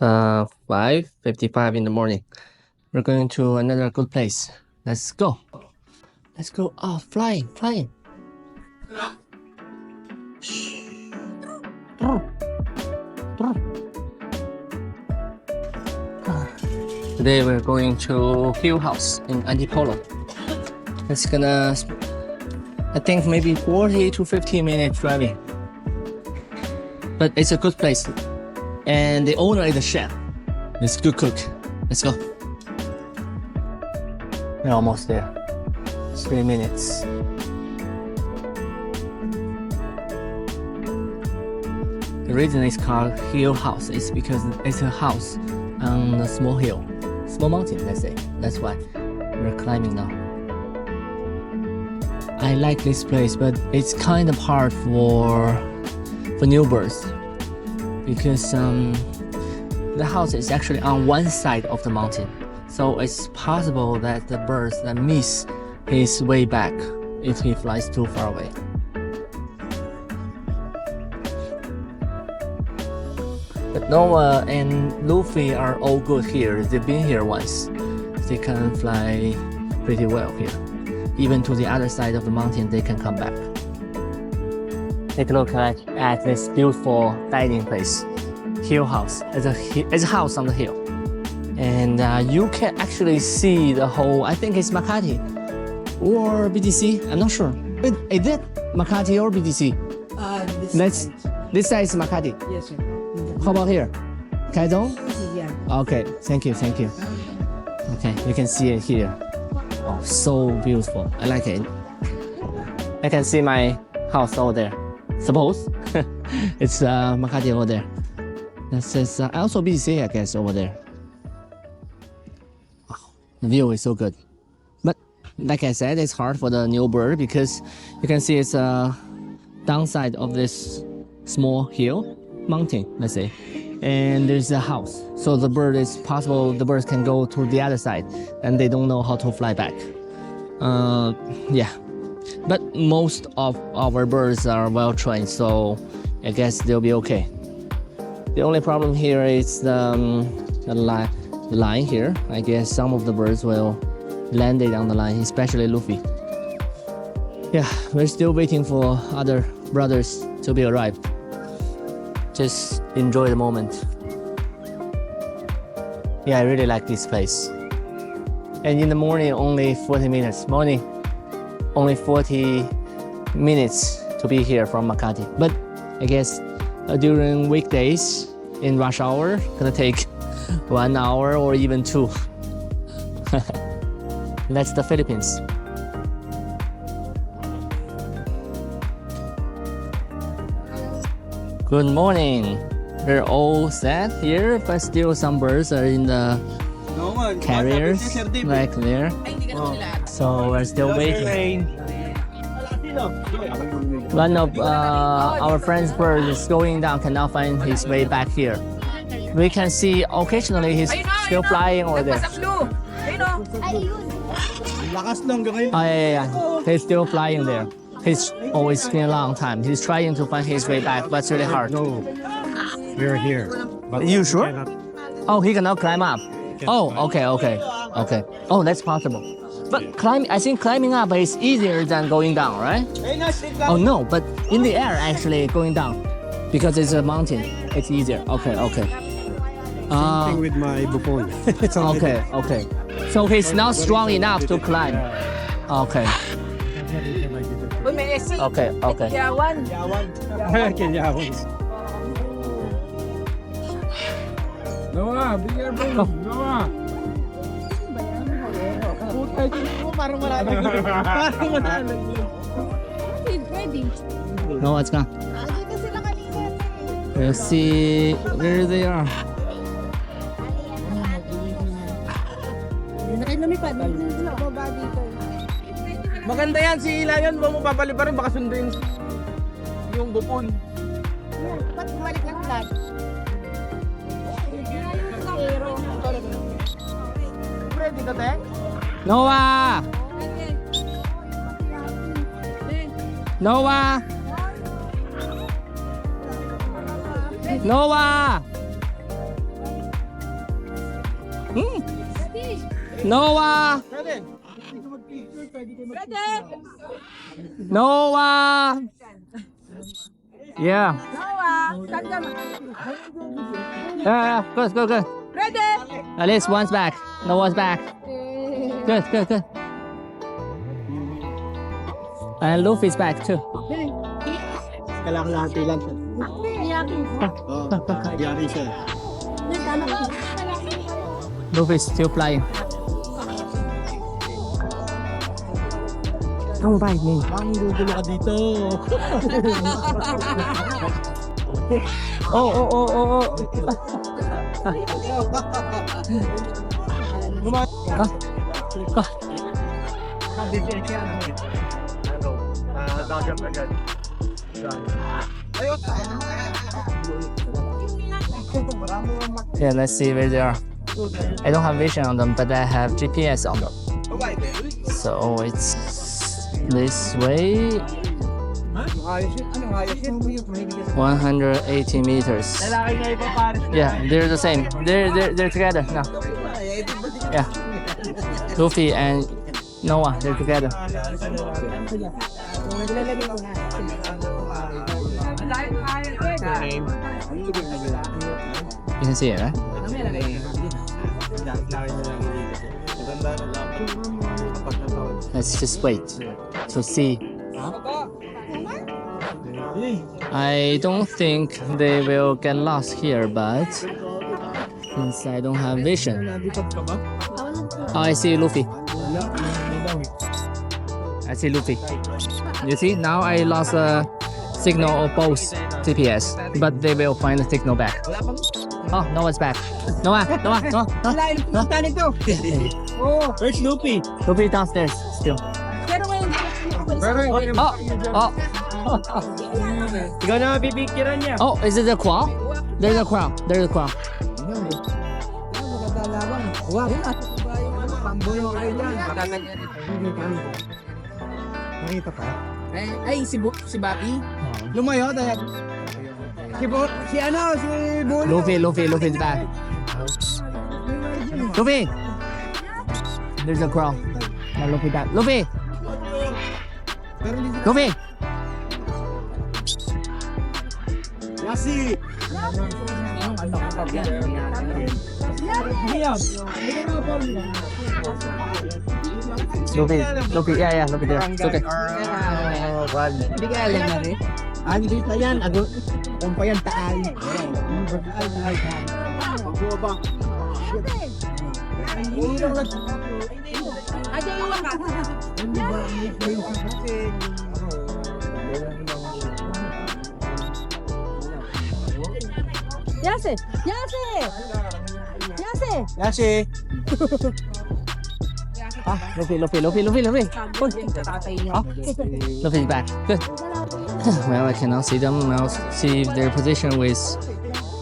5:55 in the morning. We're going to another good place. Let's go. Let's go. Oh, flying. Today we're going to Hill House in Antipolo. It's gonna, I think maybe 40 to 50 minutes driving. But it's a good place. And the owner is a chef. He's a good cook. Let's go. We're almost there. 3 minutes. The reason it's called Hill House is because it's a house on a small hill. Small mountain, let's say. That's why we're climbing now. I like this place, but it's kind of hard for new birds because the house is actually on one side of the mountain. So it's possible that the birds that miss his way back if he flies too far away. But Noah and Luffy are all good here. They've been here once. They can fly pretty well here. Even to the other side of the mountain, they can come back. Take a look at this beautiful dining place, Hill House. It's a house on the hill. And you can actually see the whole, I think it's Makati or BTC, I'm not sure. But is it Makati or BTC? This side is Makati? Yes, sir. How about here? Kaidong? Yeah. Okay, thank you. Okay, you can see it here. Oh, so beautiful. I like it. I can see my house over there. Suppose it's Makati over there. That says also BTC, I guess, over there. Wow, the view is so good. But like I said, it's hard for the new bird because you can see it's a downside of this small hill, mountain, let's say. And there's a house. So the bird is possible the birds can go to the other side and they don't know how to fly back. Yeah. But most of our birds are well trained, so I guess they'll be okay. The only problem here is the line here. I guess some of the birds will land it on the line, especially Luffy. Yeah, we're still waiting for other brothers to be arrived. Just enjoy the moment. Yeah, I really like this place. And in the morning, only 40 minutes. Only 40 minutes to be here from Makati. But I guess during weekdays in rush hour, gonna take 1 hour or even 2. That's the Philippines. Good morning. We're all set here, but still some birds are in the carriers back there. So we're still waiting. One of our friend's bird is going down, cannot find his way back here. We can see occasionally he's still flying over there. Oh, yeah. He's still flying there. He's always been a long time. He's trying to find his way back, but it's really hard. No, we're here. But You sure? Oh, he cannot climb up. Oh, okay. Oh, that's possible. But I think climbing up is easier than going down, right? Oh no, but in the air actually going down because it's a mountain. It's easier. Okay. Same thing with my buffoon. Okay. So he's not strong enough to climb. Okay. Yawan. Noah, be careful. Noah. No, it's gone. We'll see where they are. Maganda yan si Lion, huwag mo papaliparin, baka sunduin yung bupon. Ba't bumalik ng flag? Ready ka, te? Noah! Noah! Noah! Noah! Pwede. Noah! Yeah. Yeah, good, good, good. Ready? At least one's back. Noah's back. Good, good, good. And Luffy's back too. Kailangan lang pilan. Yari siya. Luffy's still flying. Don't bite me. Ang gugulo ka dito. Oh, oh, oh, oh, oh. Yeah, let's see where they are. I don't have vision on them, but I have GPS on them. So it's this way. 180 meters. Yeah, they're the same. They're together now. Yeah. Luffy and Noah, they're together. You can see it, right? Let's just wait to see. I don't think they will get lost here, but since I don't have vision. Oh, I see Luffy. I see Luffy. You see, now I lost a signal of both GPS, but they will find the signal back. Oh, Noah's back. Noah. Where's Luffy? Luffy downstairs still. Oh. Ikaw na mapipicturean niya. Oh, is it the crown? There's a crown. There's a crown. Nakita ka? Ay, si Bobby. Lumayo dahil. Si ano, si Bulo. Luffy's back. Luffy! There's a crown. Now Luffy back. Luffy! Yasi! Luffy, yeah, Luffy there. It's okay. Hindi ka alam na rin. Andito yan. Kung pa yan taal. Yase! Yasi! Luffy. Oh, Luffy's back. Good. Well, I cannot see them. I'll see their position with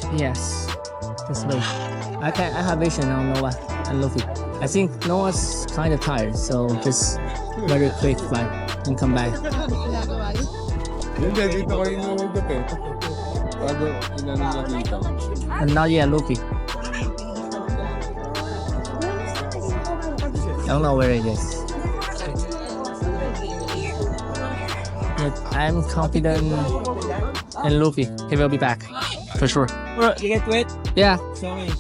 GPS. This way. I have vision on Noah and Luffy. I think Noah's kind of tired, so just very quick flight and come back. Hindi, dito ko yung nulog eh. Bago inano na dito. And not yet Luffy. I don't know where it is. But I'm confident in Luffy. He will be back for sure. You get wet? Yeah. Sorry.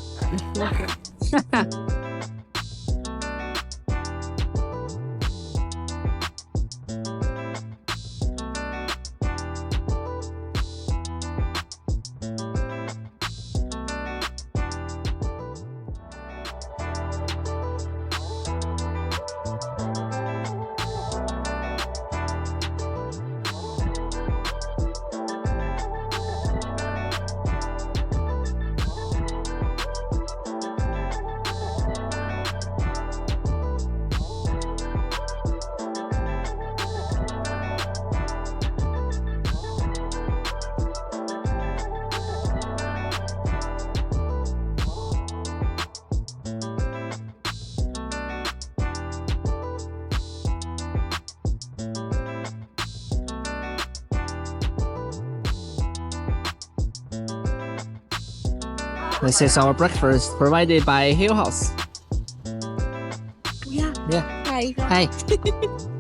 This is our breakfast provided by Hill House. Yeah. Hi. Hi.